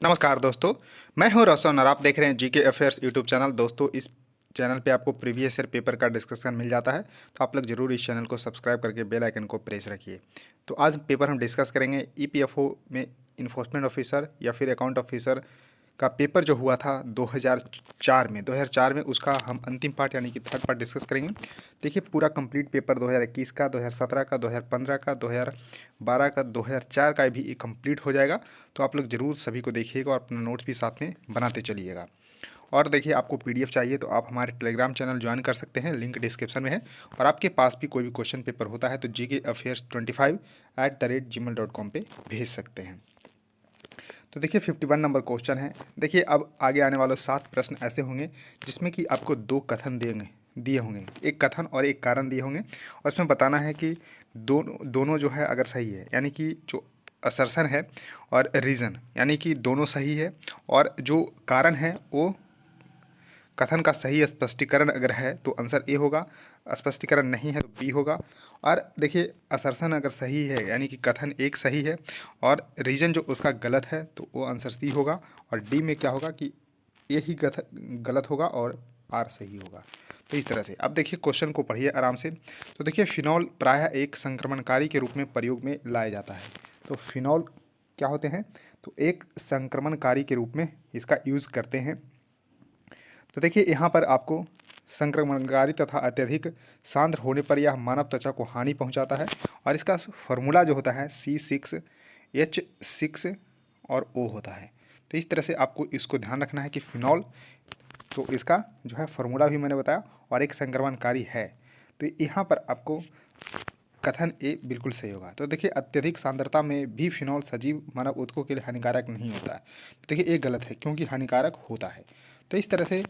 नमस्कार दोस्तों, मैं हूं रोशन और आप देख रहे हैं जीके अफेयर्स यूट्यूब चैनल। दोस्तों, इस चैनल पे आपको प्रीवियस ईयर पेपर का डिस्कशन मिल जाता है, तो आप लोग जरूर इस चैनल को सब्सक्राइब करके बेल आइकन को प्रेस रखिए। तो आज पेपर हम डिस्कस करेंगे ईपीएफओ में इन्फोर्समेंट ऑफिसर या फिर अकाउंट ऑफिसर का पेपर जो हुआ था 2004 में उसका हम अंतिम पार्ट यानी कि थर्ड पार्ट डिस्कस करेंगे। देखिए, पूरा कंप्लीट पेपर 2021 का, 2017 का, 2015 का, 2012 का, 2004 का भी कंप्लीट हो जाएगा। तो आप लोग ज़रूर सभी को देखिएगा और अपना नोट्स भी साथ में बनाते चलिएगा। और देखिए, आपको पीडीएफ चाहिए तो आप हमारे टेलीग्राम चैनल ज्वाइन कर सकते हैं, लिंक डिस्क्रिप्शन में है। और आपके पास भी कोई भी क्वेश्चन पेपर होता है तो gkafairs25@gmail.com पे भेज सकते हैं। तो देखिए, 51 नंबर क्वेश्चन है। देखिए, अब आगे आने वाले 7 प्रश्न ऐसे होंगे जिसमें कि आपको 2 कथन दिए होंगे, एक कथन और एक कारण दिए होंगे, और इसमें बताना है कि दोनों दोनों जो है अगर सही है, यानी कि जो असर्शन है और रीज़न यानी कि दोनों सही है, और जो कारण है वो कथन का सही स्पष्टीकरण अगर है तो आंसर ए होगा, स्पष्टीकरण नहीं है तो बी होगा। और देखिए, असर्शन अगर सही है यानी कि कथन एक सही है और रीजन जो उसका गलत है तो वो आंसर सी होगा। और डी में क्या होगा कि ए ही गलत होगा और आर सही होगा। तो इस तरह से अब देखिए, क्वेश्चन को पढ़िए आराम से। तो देखिए, फिनॉल प्रायः एक संक्रमणकारी के रूप में प्रयोग में लाया जाता है। तो फिनॉल क्या होते हैं? तो एक संक्रमणकारी के रूप में इसका यूज़ करते हैं। तो देखिए, यहाँ पर आपको संक्रमणकारी तथा अत्यधिक सांद्र होने पर यह मानव त्वचा को हानि पहुँचाता है। और इसका फॉर्मूला जो होता है C6H6 और O होता है। तो इस तरह से आपको इसको ध्यान रखना है कि फिनॉल, तो इसका जो है फॉर्मूला भी मैंने बताया, और एक संक्रमणकारी है। तो यहाँ पर आपको कथन ए बिल्कुल सही होगा। तो देखिए, अत्यधिक सांद्रता में भी फिनॉल सजीव मानव ऊतकों के लिए हानिकारक नहीं होता है। तो देखिए, ए गलत है क्योंकि हानिकारक होता है। तो इस तरह से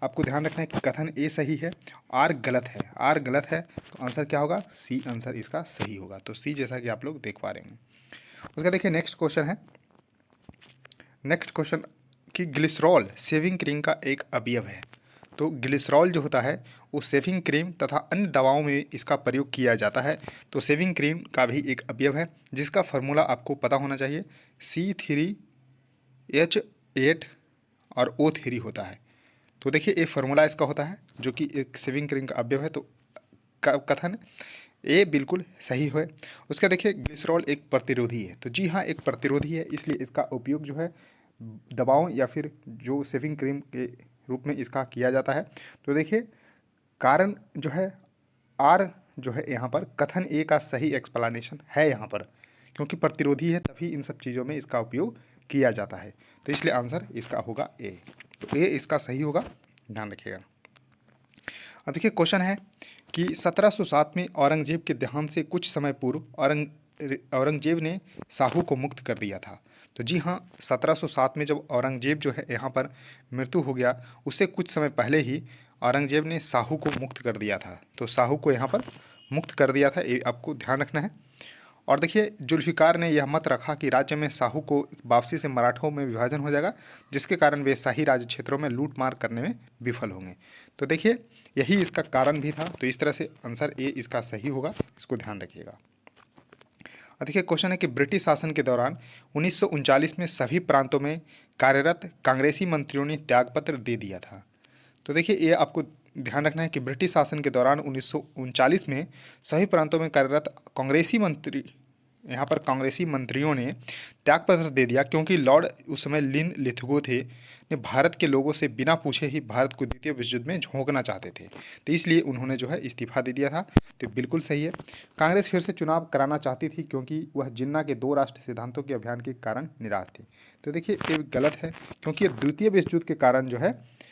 आपको ध्यान रखना है कि कथन ए सही है, आर गलत है। आर गलत है तो आंसर क्या होगा? सी आंसर इसका सही होगा। तो सी, जैसा कि आप लोग देख पा रहे हैं। उसका देखिए, नेक्स्ट क्वेश्चन है। नेक्स्ट क्वेश्चन कि ग्लिसरॉल शेविंग क्रीम का एक अवयव है। तो ग्लिसरॉल जो होता है वो शेविंग क्रीम तथा अन्य दवाओं में इसका प्रयोग किया जाता है। तो शेविंग क्रीम का भी एक अवयव है जिसका फार्मूला आपको पता होना चाहिए, C3H8 और O3 होता है। तो देखिए, एक फार्मूला इसका होता है जो कि एक शेविंग क्रीम का अवयव है। तो कथन ए बिल्कुल सही है। उसका देखिए, ग्लिसरॉल एक प्रतिरोधी है। तो जी हाँ, एक प्रतिरोधी है, इसलिए इसका उपयोग जो है दवाओं या फिर जो शेविंग क्रीम के रूप में इसका किया जाता है। तो देखिए, कारण जो है आर जो है यहाँ पर कथन ए का सही एक्सप्लेनेशन है यहाँ पर, क्योंकि प्रतिरोधी है तभी इन सब चीज़ों में इसका उपयोग किया जाता है। तो इसलिए आंसर इसका होगा ए। तो ए इसका सही होगा, ध्यान रखिएगा। अब देखिए, क्वेश्चन है कि 1707 में औरंगजेब के देहांत से कुछ समय पूर्व औरंगजेब ने साहू को मुक्त कर दिया था। तो जी हाँ, 1707 में जब औरंगजेब जो है यहाँ पर मृत्यु हो गया, उससे कुछ समय पहले ही औरंगजेब ने साहू को मुक्त कर दिया था। तो साहू को यहाँ पर मुक्त कर दिया था, ये आपको ध्यान रखना है। और देखिए, जुल्फिकार ने यह मत रखा कि राज्य में साहू को वापसी से मराठों में विभाजन हो जाएगा, जिसके कारण वे शाही राज्य क्षेत्रों में लूट मार करने में विफल होंगे। तो देखिए, यही इसका कारण भी था। तो इस तरह से आंसर ए इसका सही होगा, इसको ध्यान रखिएगा। और देखिए, क्वेश्चन है कि ब्रिटिश शासन के दौरान 1939 में सभी प्रांतों में कार्यरत कांग्रेसी मंत्रियों ने त्यागपत्र दे दिया था। तो देखिए, ये आपको ध्यान रखना है कि ब्रिटिश शासन के दौरान 1939 में सभी प्रांतों में कार्यरत कांग्रेसी मंत्री, यहाँ पर कांग्रेसी मंत्रियों ने त्यागपत्र दे दिया, क्योंकि लॉर्ड उस समय लिन लिथगो थे, ने भारत के लोगों से बिना पूछे ही भारत को द्वितीय विश्व युद्ध में झोंकना चाहते थे। तो इसलिए उन्होंने जो है इस्तीफा दे दिया था। तो बिल्कुल सही है। कांग्रेस फिर से चुनाव कराना चाहती थी क्योंकि वह जिन्ना के 2 राष्ट्र सिद्धांतों के अभियान के कारण निराश थी। तो देखिए, ये गलत है क्योंकि द्वितीय विश्व युद्ध के कारण जो है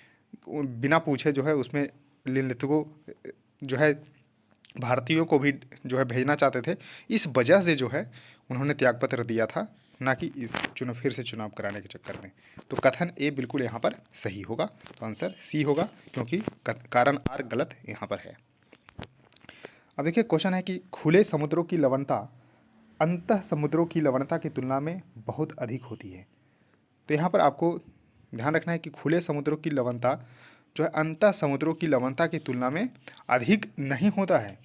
बिना पूछे जो है उसमें लिथगो जो है भारतीयों को भी जो है भेजना चाहते थे। इस वजह से जो है उन्होंने त्यागपत्र दिया था, ना कि इस फिर से चुनाव कराने के चक्कर में। तो कथन ए बिल्कुल यहाँ पर सही होगा। तो आंसर सी होगा, क्योंकि कारण आर गलत यहाँ पर है। अब देखिए, क्वेश्चन है कि खुले समुद्रों की लवणता अंतः समुद्रों की लवणता की तुलना में बहुत अधिक होती है। तो यहाँ पर आपको ध्यान रखना है कि खुले समुद्रों की लवणता जो है अंतः समुद्रों की लवणता की तुलना में अधिक नहीं होता है,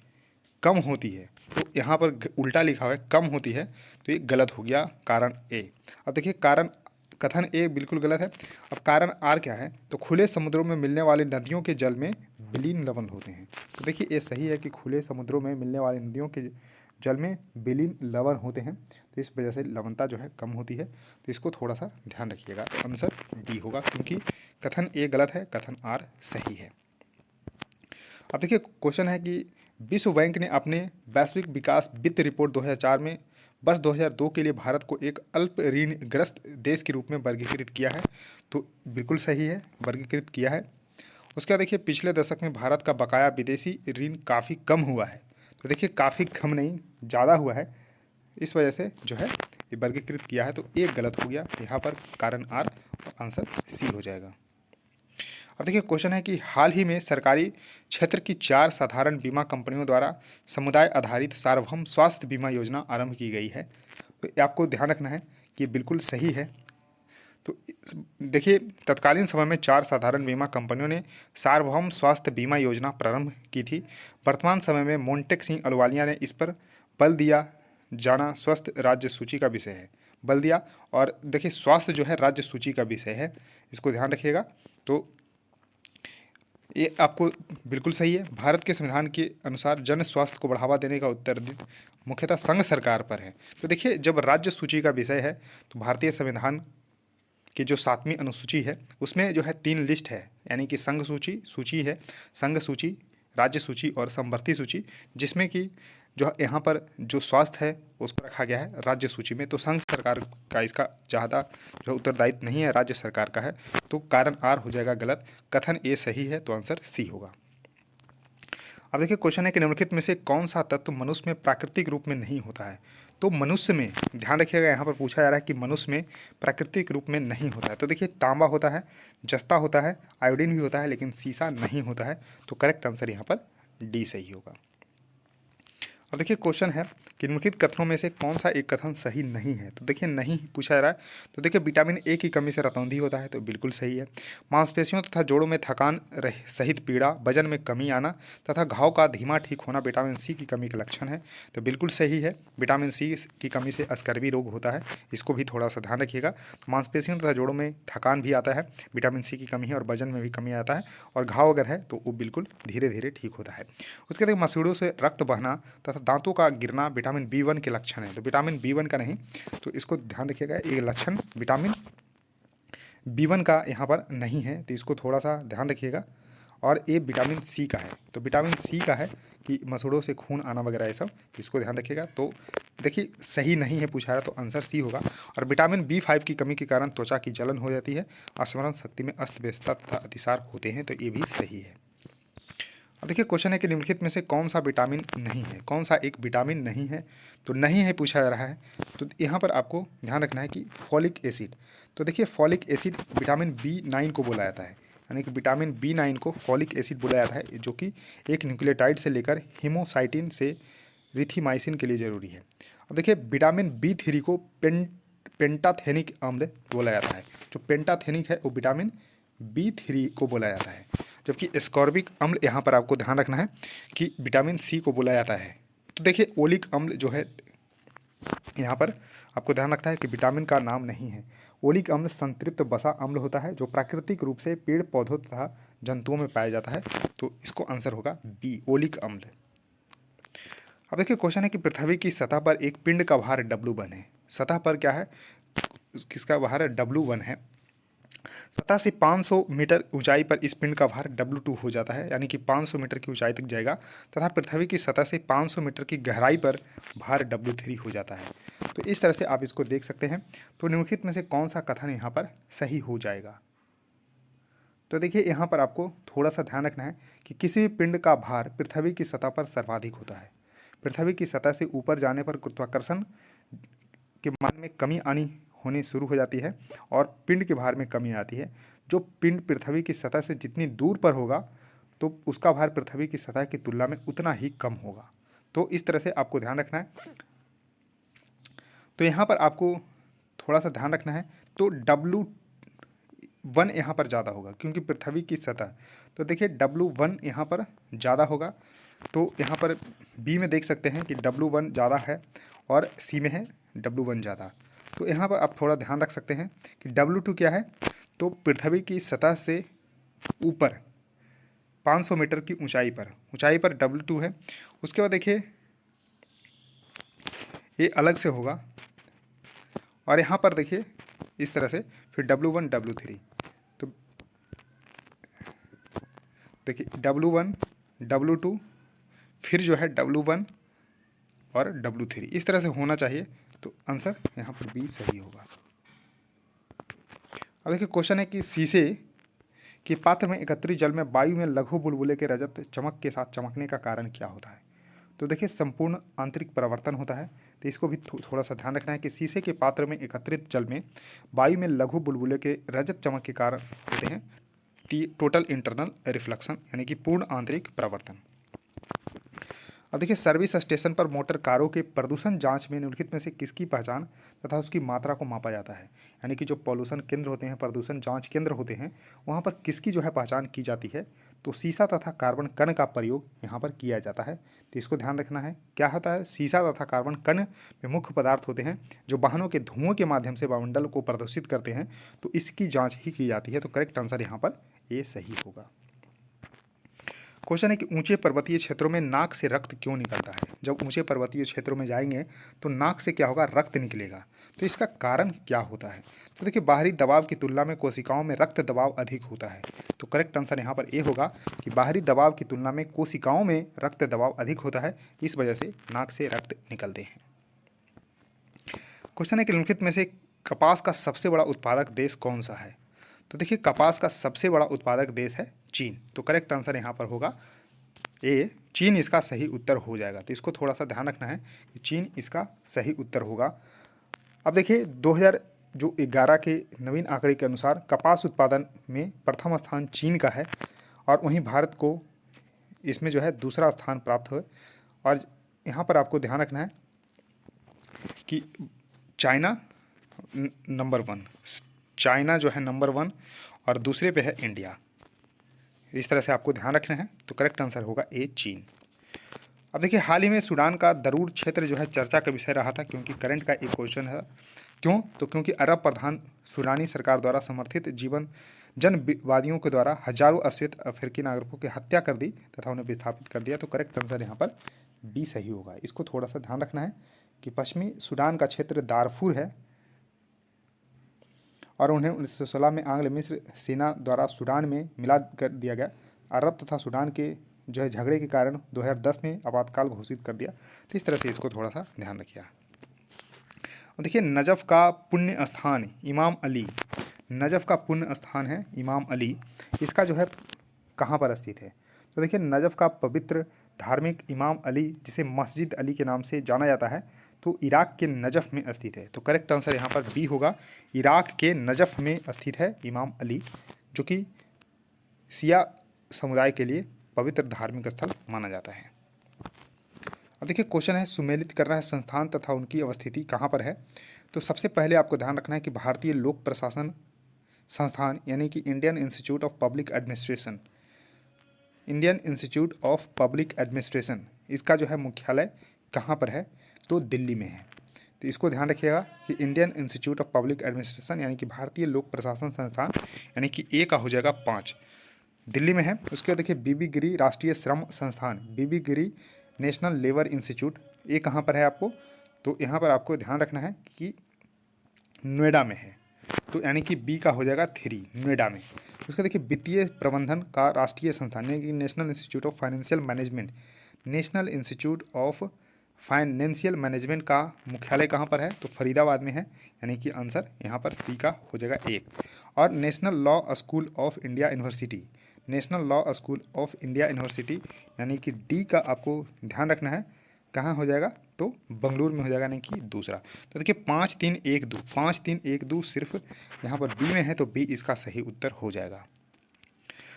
कम होती है। तो यहाँ पर उल्टा लिखा हुआ है कम होती है, तो ये गलत हो गया कारण ए। अब देखिए, कारण कथन ए बिल्कुल गलत है। अब कारण आर क्या है, तो खुले समुद्रों में मिलने वाली नदियों के जल में विलीन लवण होते हैं। तो देखिए ये सही है कि खुले समुद्रों में मिलने वाली नदियों के जल में विलीन लवण होते हैं, तो इस वजह से लवणता जो है कम होती है। तो इसको थोड़ा सा ध्यान रखिएगा। तो आंसर डी होगा, क्योंकि कथन ए गलत है, कथन आर सही है। अब देखिए क्वेश्चन है कि विश्व बैंक ने अपने वैश्विक विकास वित्त रिपोर्ट 2004 में वर्ष 2002 के लिए भारत को एक अल्प ऋणग्रस्त देश के रूप में वर्गीकृत किया है। तो बिल्कुल सही है, वर्गीकृत किया है। उसके बाद देखिए पिछले दशक में भारत का बकाया विदेशी ऋण काफ़ी कम हुआ है। तो देखिए काफ़ी कम नहीं, ज़्यादा हुआ है, इस वजह से जो है ये वर्गीकृत किया है। तो एक गलत हो गया यहाँ पर, कारण आर, और आंसर सी हो जाएगा। अब देखिए क्वेश्चन है कि हाल ही में सरकारी क्षेत्र की 4 साधारण बीमा कंपनियों द्वारा समुदाय आधारित सार्वभौम स्वास्थ्य बीमा योजना आरंभ की गई है। तो ये आपको ध्यान रखना है कि ये बिल्कुल सही है। तो देखिए तत्कालीन समय में 4 साधारण बीमा कंपनियों ने सार्वभौम स्वास्थ्य बीमा योजना प्रारंभ की थी। वर्तमान समय में मोंटेक सिंह अहलुवालिया ने इस पर बल दिया जाना स्वस्थ राज्य सूची का विषय है, बल दिया। और देखिए स्वास्थ्य जो है राज्य सूची का विषय है, इसको ध्यान रखिएगा। तो ये आपको बिल्कुल सही है। भारत के संविधान के अनुसार जन स्वास्थ्य को बढ़ावा देने का उत्तरदायित्व मुख्यतः संघ सरकार पर है। तो देखिए जब राज्य सूची का विषय है, तो भारतीय संविधान की जो 7वीं अनुसूची है उसमें जो है 3 लिस्ट है, यानी कि संघ सूची, सूची है, संघ सूची, राज्य सूची और समवर्ती सूची, जिसमें कि जो यहाँ पर जो स्वास्थ्य है उसको रखा गया है राज्य सूची में। तो संघ सरकार का इसका ज़्यादा जो उत्तरदायित्व नहीं है, राज्य सरकार का है। तो कारण आर हो जाएगा गलत, कथन ए सही है, तो आंसर सी होगा। अब देखिए क्वेश्चन है कि निम्नलिखित में से कौन सा तत्व मनुष्य में प्राकृतिक रूप में नहीं होता है। तो मनुष्य में ध्यान रखिएगा, यहाँ पर पूछा जा रहा है कि मनुष्य में प्राकृतिक रूप में नहीं होता है। तो देखिए तांबा होता है, जस्ता होता है, आयोडीन भी होता है, लेकिन सीसा नहीं होता है। तो करेक्ट आंसर यहाँ पर डी सही होगा। अब देखिए क्वेश्चन है कि निम्नलिखित कथनों में से कौन सा एक कथन सही नहीं है। तो देखिए नहीं पूछा जा रहा है। तो देखिए विटामिन ए की कमी से रतौंधी होता है, तो बिल्कुल सही है। मांसपेशियों तथा जोड़ों में थकान सहित पीड़ा, वजन में कमी आना तथा घाव का धीमा ठीक होना विटामिन सी की कमी का लक्षण है। तो बिल्कुल सही है, विटामिन सी की कमी से स्कर्वी रोग होता है, इसको भी थोड़ा सा ध्यान रखिएगा। मांसपेशियों तथा जोड़ों में थकान भी आता है, विटामिन सी की कमी है, और वजन में भी कमी आता है, और घाव अगर है तो वो बिल्कुल धीरे धीरे ठीक होता है। उसके बाद मसूड़ों से रक्त बहना तथा दांतों का गिरना विटामिन बी1 के लक्षण है। तो विटामिन बी1 का नहीं, तो इसको ध्यान रखिएगा, ये लक्षण विटामिन बी1 का यहाँ पर नहीं है, तो इसको थोड़ा सा ध्यान रखिएगा। और ये विटामिन सी का है, तो विटामिन सी का है कि मसूड़ों से खून आना वगैरह ये सब, तो इसको ध्यान रखिएगा। तो देखिए सही नहीं है पूछा है, तो आंसर सी होगा। और विटामिन बी5 की कमी के कारण त्वचा की जलन हो जाती है, स्मरण शक्ति में अस्त व्यस्तता तथा अतिसार होते हैं, तो ये भी सही है। अब देखिए क्वेश्चन है कि निम्नलिखित में से कौन सा विटामिन नहीं है, कौन सा एक विटामिन नहीं है। तो नहीं है पूछा जा रहा है, तो यहाँ पर आपको ध्यान रखना है कि फॉलिक एसिड। तो देखिए फॉलिक एसिड विटामिन बी9 को बोला जाता है, यानी कि विटामिन बी9 को फॉलिक एसिड बोला जाता है, जो कि एक न्यूक्लियोटाइड से लेकर हीमोसाइटिन से रिथीमाइसिन के लिए जरूरी है। अब देखिए विटामिन बी3 को पेंटाथेनिक अम्ल बोला जाता है। जो पेंटाथेनिक है वो विटामिन बी3 को बोला जाता है, जबकि एस्कॉर्बिक अम्ल यहाँ पर आपको ध्यान रखना है कि विटामिन सी को बोला जाता है। तो देखिए ओलिक अम्ल जो है यहाँ पर आपको ध्यान रखना है कि विटामिन का नाम नहीं है। ओलिक अम्ल संतृप्त वसा अम्ल होता है, जो प्राकृतिक रूप से पेड़ पौधों तथा जंतुओं में पाया जाता है। तो इसको आंसर होगा बी, ओलिक अम्ल। अब देखिए क्वेश्चन है कि पृथ्वी की सतह पर एक पिंड का भार W1 है। सतह पर क्या है, किसका भार है, W1 है। सतह से 500 मीटर ऊंचाई पर इस पिंड का भार W2 हो जाता है, यानी कि 500 मीटर की ऊंचाई तक जाएगा, तथा पृथ्वी की सतह से 500 मीटर की गहराई पर भार W3 हो जाता है। तो इस तरह से आप इसको देख सकते हैं। तो निम्नलिखित में से कौन सा कथन यहाँ पर सही हो जाएगा। तो देखिए यहाँ पर आपको थोड़ा सा ध्यान रखना है कि किसी भी पिंड का भार पृथ्वी की सतह पर सर्वाधिक होता है। पृथ्वी की सतह से ऊपर जाने पर गुरुत्वाकर्षण के मान में कमी आनी होनी शुरू हो जाती है, और पिंड के भार में कमी आती है। जो पिंड पृथ्वी की सतह से जितनी दूर पर होगा, तो उसका भार पृथ्वी की सतह की तुलना में उतना ही कम होगा। तो इस तरह से आपको ध्यान रखना है। तो यहाँ पर आपको थोड़ा सा ध्यान रखना है। तो W1 यहाँ पर ज़्यादा होगा, क्योंकि पृथ्वी की सतह, तो देखिए W1 यहाँ पर ज़्यादा होगा। तो यहाँ पर बी में देख सकते हैं कि W1 ज़्यादा है, और सी में है W1 ज़्यादा। तो यहाँ पर आप थोड़ा ध्यान रख सकते हैं कि W2 क्या है, तो पृथ्वी की सतह से ऊपर 500 मीटर की ऊंचाई पर W2 है। उसके बाद देखिए ये अलग से होगा, और यहाँ पर देखिए इस तरह से फिर W1 W3, तो देखिए W1 W2 फिर जो है W1 और W3 इस तरह से होना चाहिए। तो आंसर यहाँ पर बी सही होगा। अब देखिए क्वेश्चन है कि शीशे के पात्र में एकत्रित जल में वायु में लघु बुलबुले के रजत चमक के साथ चमकने का कारण क्या होता है। तो देखिए संपूर्ण आंतरिक परिवर्तन होता है, तो इसको भी थोड़ा सा ध्यान रखना है कि शीशे के पात्र में एकत्रित जल में वायु में लघु बुलबुले के रजत चमक के कारण होते हैं टोटल इंटरनल रिफ्लेक्शन, यानी कि पूर्ण आंतरिक परिवर्तन। अब देखिए सर्विस स्टेशन पर मोटर कारों के प्रदूषण जांच में निम्नलिखित में से किसकी पहचान तथा उसकी मात्रा को मापा जाता है। यानी कि जो पॉल्यूशन केंद्र होते हैं, प्रदूषण जांच केंद्र होते हैं, वहाँ पर किसकी जो है पहचान की जाती है। तो सीसा तथा कार्बन कण का प्रयोग यहाँ पर किया जाता है। तो इसको ध्यान रखना है क्या होता है, सीसा तथा कार्बन कण में मुख्य पदार्थ होते हैं जो वाहनों के धुओं के माध्यम से वायुमंडल को प्रदूषित करते हैं। तो इसकी जाँच ही की जाती है। तो करेक्ट आंसर यहाँ पर ये सही होगा। क्वेश्चन है कि ऊंचे पर्वतीय क्षेत्रों में नाक से रक्त क्यों निकलता है। जब ऊंचे पर्वतीय क्षेत्रों में जाएंगे तो नाक से क्या होगा, रक्त निकलेगा। तो इसका कारण क्या होता है। तो देखिए बाहरी दबाव की तुलना में कोशिकाओं में रक्त दबाव अधिक होता है। तो करेक्ट आंसर यहाँ पर ए होगा कि बाहरी दबाव की तुलना में कोशिकाओं में रक्त दबाव अधिक होता है, इस वजह से नाक से रक्त निकलते हैं। क्वेश्चन है कि निम्नलिखित में से कपास का सबसे बड़ा उत्पादक देश कौन सा है। तो देखिए कपास का सबसे बड़ा उत्पादक देश है चीन। तो करेक्ट आंसर यहाँ पर होगा ए, चीन इसका सही उत्तर हो जाएगा। तो इसको थोड़ा सा ध्यान रखना है कि चीन इसका सही उत्तर होगा। अब देखिए 2011 के नवीन आंकड़े के अनुसार कपास उत्पादन में प्रथम स्थान चीन का है, और वहीं भारत को इसमें जो है दूसरा स्थान प्राप्त हुआ। और यहाँ पर आपको ध्यान रखना है कि चाइना नंबर 1, चाइना जो है नंबर 1 और दूसरे पे है इंडिया। इस तरह से आपको ध्यान रखना है। तो करेक्ट आंसर होगा ए, चीन। अब देखिए हाल ही में सूडान का दरूर क्षेत्र जो है चर्चा का विषय रहा था, क्योंकि करंट का एक क्वेश्चन है। क्यों, तो क्योंकि अरब प्रधान सूडानी सरकार द्वारा समर्थित जनवादियों के द्वारा हजारों अश्वेत अफ्रीकी नागरिकों की हत्या कर दी तथा उन्हें विस्थापित कर दिया। तो करेक्ट आंसर यहाँ पर बी सही होगा। इसको थोड़ा सा ध्यान रखना है कि पश्चिमी सूडान का क्षेत्र दारफूर है, और उन्हें 1916 में आंग्ल मिस्र सेना द्वारा सूडान में मिला कर दिया गया। अरब तथा सूडान के जो है झगड़े के कारण 2010 में आपातकाल घोषित कर दिया। तो इस तरह से इसको थोड़ा सा ध्यान रखिए। और देखिए नजफ़ का पुण्य स्थान इमाम अली, नजफ़ का पुण्य स्थान है इमाम अली, इसका जो है कहाँ पर स्थित है। तो देखिए नजफ़ का पवित्र धार्मिक इमाम अली, जिसे मस्जिद अली के नाम से जाना जाता है, तो इराक के नजफ़ में स्थित है। तो करेक्ट आंसर यहाँ पर बी होगा, इराक के नजफ़ में स्थित है इमाम अली, जो कि शिया समुदाय के लिए पवित्र धार्मिक स्थल माना जाता है। अब देखिए क्वेश्चन है सुमेलित करना है संस्थान तथा उनकी अवस्थिति कहाँ पर है। तो सबसे पहले आपको ध्यान रखना है कि भारतीय लोक प्रशासन संस्थान यानी कि Indian institute of public administration, Indian institute of public administration, इसका जो है मुख्यालय कहाँ पर है, तो दिल्ली में है। तो इसको ध्यान रखिएगा कि Indian institute of public administration यानी कि भारतीय लोक प्रशासन संस्थान, यानी कि ए का हो जाएगा 5, दिल्ली में है। उसके बाद देखिए बीबी गिरी राष्ट्रीय श्रम संस्थान, बीबी गिरी नेशनल लेबर इंस्टीट्यूट, ये कहाँ पर है आपको, तो यहाँ पर आपको ध्यान रखना है कि नोएडा में है। तो यानी कि बी का हो जाएगा 3, नोएडा में। उसका देखिए वित्तीय प्रबंधन का राष्ट्रीय संस्थान यानी कि national institute of financial management, national institute of financial management का मुख्यालय कहाँ पर है, तो फरीदाबाद में है। यानी कि आंसर यहाँ पर सी का हो जाएगा 1। और national law school of India university, national law school of India university यानी कि डी का आपको ध्यान रखना है, कहाँ हो जाएगा, तो बंगलुरु में हो जाएगा, यानी कि दूसरा। तो देखिए 5 3 1 2, 5 3 1 2 सिर्फ यहाँ पर बी में है, तो बी इसका सही उत्तर हो जाएगा।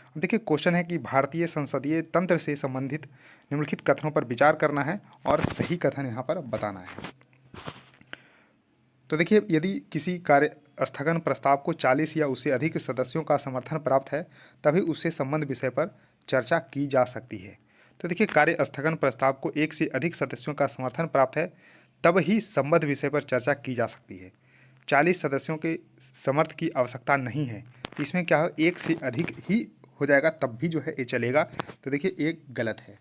अब देखिए क्वेश्चन है कि भारतीय संसदीय तंत्र से संबंधित निम्नलिखित कथनों पर विचार करना है और सही कथन यहाँ पर बताना है। तो देखिए यदि किसी कार्य स्थगन प्रस्ताव को 40 या उससे अधिक सदस्यों का समर्थन प्राप्त है तभी उससे संबंध विषय पर चर्चा की जा सकती है। तो देखिए कार्य स्थगन प्रस्ताव को 1 से अधिक सदस्यों का समर्थन प्राप्त है तब ही संबद्ध विषय पर चर्चा की जा सकती है। 40 सदस्यों के समर्थ की आवश्यकता नहीं है। तो इसमें क्या है, एक से अधिक ही हो जाएगा तब भी जो है ये चलेगा। तो देखिए एक गलत है।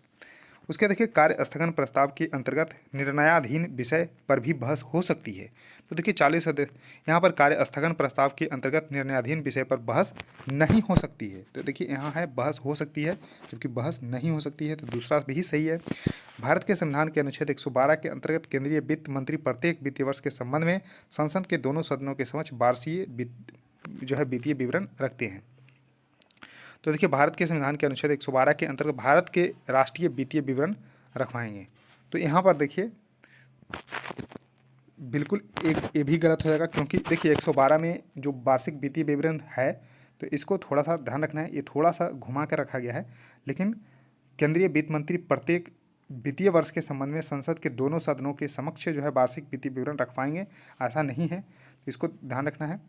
उसके देखिए कार्य स्थगन प्रस्ताव के अंतर्गत निर्णयाधीन विषय पर भी बहस हो सकती है। तो देखिए 40 सदस्य यहाँ पर कार्य स्थगन प्रस्ताव के अंतर्गत निर्णयाधीन विषय पर बहस नहीं हो सकती है। तो देखिए यहाँ है बहस हो सकती है जबकि बहस नहीं हो सकती है, तो दूसरा भी सही है। भारत के संविधान के अनुच्छेद 112 के अंतर्गत केंद्रीय वित्त मंत्री प्रत्येक वित्तीय वर्ष के संबंध में संसद के दोनों सदनों के समक्ष वार्षिक जो है वित्तीय विवरण रखते हैं। तो देखिए भारत के संविधान के अनुच्छेद 112 के अंतर्गत भारत के राष्ट्रीय वित्तीय विवरण रखवाएंगे। तो यहाँ पर देखिए बिल्कुल एक ये भी गलत हो जाएगा, क्योंकि देखिए 112 में जो वार्षिक वित्तीय विवरण है तो इसको थोड़ा सा ध्यान रखना है, ये थोड़ा सा घुमा कर रखा गया है। लेकिन केंद्रीय वित्त मंत्री प्रत्येक वित्तीय वर्ष के संबंध में संसद के दोनों सदनों के समक्ष जो है वार्षिक वित्तीय विवरण रखवाएंगे, ऐसा नहीं है। तो इसको ध्यान रखना है,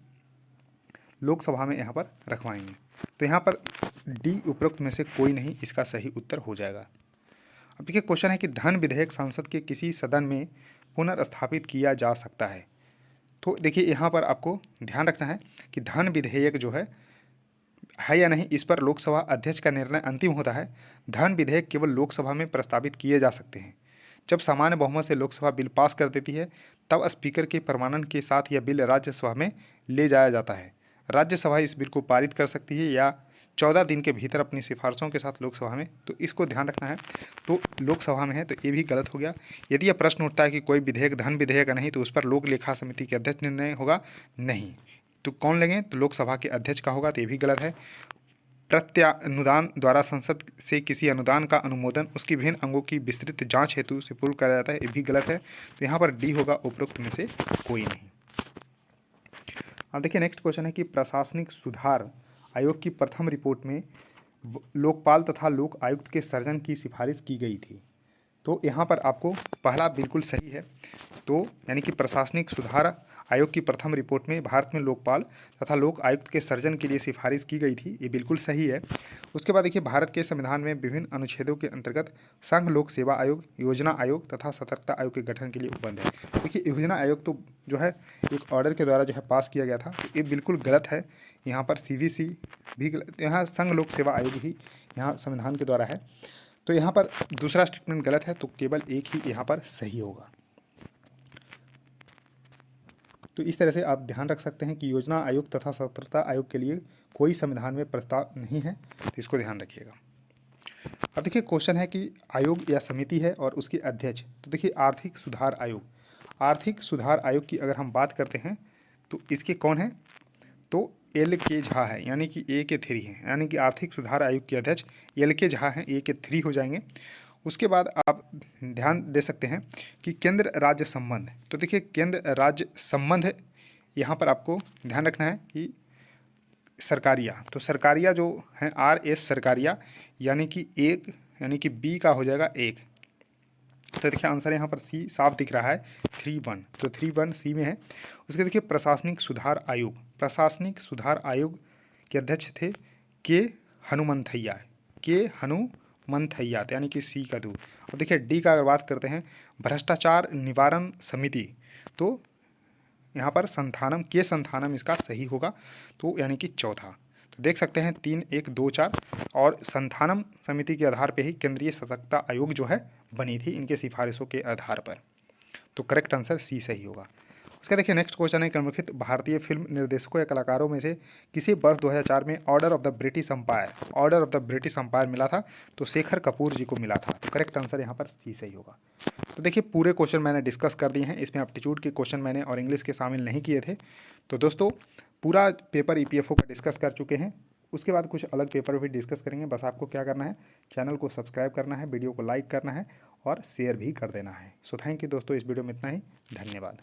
लोकसभा में यहाँ पर रखवाएंगे। तो यहाँ पर डी उपरोक्त में से कोई नहीं इसका सही उत्तर हो जाएगा। अब देखिए क्वेश्चन है कि धन विधेयक संसद के किसी सदन में पुनर्स्थापित किया जा सकता है। तो देखिए यहाँ पर आपको ध्यान रखना है कि धन विधेयक जो है या नहीं, इस पर लोकसभा अध्यक्ष का निर्णय अंतिम होता है। धन विधेयक केवल लोकसभा में प्रस्तावित किए जा सकते हैं। जब सामान्य बहुमत से लोकसभा बिल पास कर देती है तब स्पीकर के प्रमाणन के साथ यह बिल राज्यसभा में ले जाया जाता है। राज्यसभा इस बिल को पारित कर सकती है या 14 दिन के भीतर अपनी सिफारिशों के साथ लोकसभा में। तो इसको ध्यान रखना है, तो लोकसभा में है तो ये भी गलत हो गया। यदि यह प्रश्न उठता है कि कोई विधेयक धन विधेयक नहीं तो उस पर लोक लेखा समिति के अध्यक्ष निर्णय होगा, नहीं। तो कौन लेंगे, तो लोकसभा के अध्यक्ष का होगा, तो ये भी गलत है। प्रत्यानुदान द्वारा संसद से किसी अनुदान का अनुमोदन उसकी विभिन्न अंगों की विस्तृत जांच हेतु से पूर्व कराया जाता है, ये भी गलत है। तो यहाँ पर डी होगा उपरोक्त में से कोई नहीं। अब देखिए नेक्स्ट क्वेश्चन है कि प्रशासनिक सुधार आयोग की प्रथम रिपोर्ट में लोकपाल तथा लोक आयुक्त के सृजन की सिफारिश की गई थी। तो यहाँ पर आपको पहला बिल्कुल सही है। तो यानी कि प्रशासनिक सुधार आयोग की प्रथम रिपोर्ट में भारत में लोकपाल तथा लोक आयुक्त के सृजन के लिए सिफारिश की गई थी, ये बिल्कुल सही है। उसके बाद देखिए भारत के संविधान में विभिन्न अनुच्छेदों के अंतर्गत संघ लोक सेवा आयोग, योजना आयोग तथा सतर्कता आयोग के गठन के लिए उपबंध है। देखिए योजना आयोग तो जो है एक ऑर्डर के द्वारा जो है पास किया गया था, तो ये बिल्कुल गलत है। यहाँ पर CVC भी गलत, यहाँ संघ लोक सेवा आयोग ही यहाँ संविधान के द्वारा है। तो यहाँ पर दूसरा स्टेटमेंट गलत है, तो केवल एक ही यहाँ पर सही होगा। तो इस तरह से आप ध्यान रख सकते हैं कि योजना आयोग तथा सतर्कता आयोग के लिए कोई संविधान में प्रस्ताव नहीं है, तो इसको ध्यान रखिएगा। अब देखिए क्वेश्चन है कि आयोग या समिति है और उसके अध्यक्ष। तो देखिए आर्थिक सुधार आयोग, आर्थिक सुधार आयोग की अगर हम बात करते हैं तो इसके कौन है, तो LK झा है, यानी कि AK3 है, यानी कि आर्थिक सुधार आयोग के अध्यक्ष LK झा हैं, AK3 हो जाएंगे। उसके बाद आप ध्यान दे सकते हैं कि केंद्र राज्य संबंध। तो देखिए केंद्र राज्य संबंध यहाँ पर आपको ध्यान रखना है कि सरकारिया, तो सरकारिया जो है RS सरकारिया, यानी कि एक, यानी कि B का हो जाएगा एक। तो देखिए आंसर यहाँ पर C साफ दिख रहा है 3-1, तो 3-1 C में है। उसके देखिए प्रशासनिक सुधार आयोग, प्रशासनिक सुधार आयोग के अध्यक्ष थे के हनुमंथैया, यानी कि C का 2। और देखिए D का अगर बात करते हैं भ्रष्टाचार निवारण समिति, तो यहाँ पर संथानम इसका सही होगा, तो यानी कि चौथा। तो देख सकते हैं 3, 1, 2, 4 और संथानम समिति के आधार पे ही केंद्रीय सतर्कता आयोग जो है बनी थी, इनके सिफारिशों के आधार पर। तो करेक्ट आंसर C सही होगा। उसका देखिए नेक्स्ट क्वेश्चन है निम्नलिखित भारतीय फिल्म निर्देशकों या कलाकारों में से किसी वर्ष 2004 में order of the British umpire मिला था, तो शेखर कपूर जी को मिला था। तो करेक्ट आंसर यहाँ पर C सही होगा। तो देखिए पूरे क्वेश्चन मैंने डिस्कस कर दिए हैं, इसमें एप्टीट्यूड के क्वेश्चन मैंने और इंग्लिश के शामिल नहीं किए थे। तो दोस्तों पूरा पेपर EPFO का डिस्कस कर चुके हैं, उसके बाद कुछ अलग पेपर भी डिस्कस करेंगे। बस आपको क्या करना है, चैनल को सब्सक्राइब करना है, वीडियो को लाइक करना है और शेयर भी कर देना है। सो थैंक यू दोस्तों, इस वीडियो में इतना ही, धन्यवाद।